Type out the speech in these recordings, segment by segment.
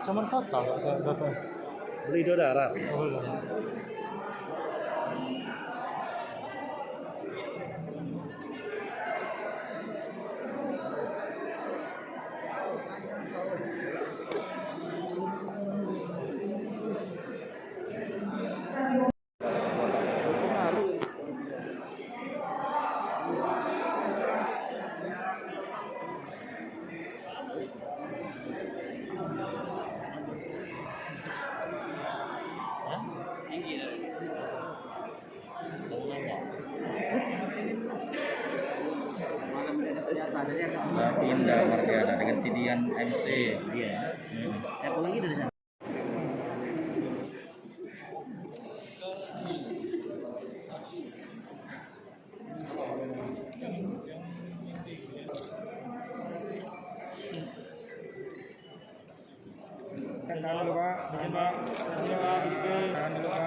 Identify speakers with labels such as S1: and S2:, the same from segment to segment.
S1: Cuman kata nggak saya data.
S2: Beli darat.
S1: Oh, iya.
S3: Pindah Mardiana dengan Tidian MC.
S2: Iya. Siapa lagi dari sana?
S1: Jangan lupa, Pak. Jangan lupa.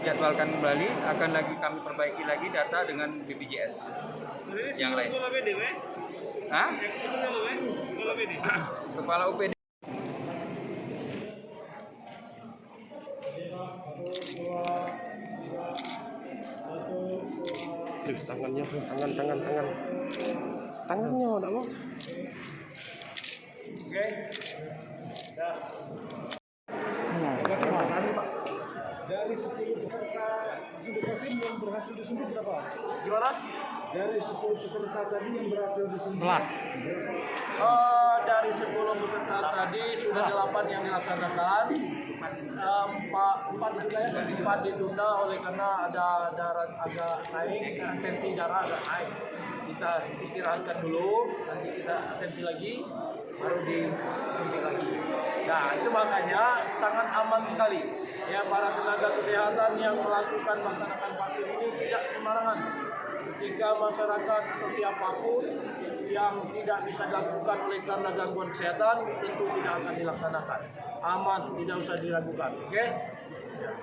S3: Jadwalkan kembali, akan lagi kami perbaiki lagi data dengan BPJS yang lain. Hah? Kepala UPD.
S2: Tangannya, tangannya enggak bos.
S3: Oke.
S1: Dari 10 peserta suntik vaksin yang berhasil disuntik berapa?
S3: Gimana?
S1: Dari 10 peserta tadi yang berhasil disuntik
S3: 11.
S4: Dari 10 peserta tadi sudah 8 yang dilaksanakan, 4 ditunda oleh karena ada darah agak naik, tensi darah agak naik. Kita istirahatkan dulu, nanti kita atensi lagi, baru disuntik lagi. Nah itu makanya sangat aman sekali. Ya, para tenaga kesehatan yang melaksanakan vaksin ini tidak sembarangan. Ketika masyarakat atau siapapun yang tidak bisa dilakukan oleh karena gangguan kesehatan, tentu tidak akan dilaksanakan. Aman, tidak usah diragukan. Oke? Ya.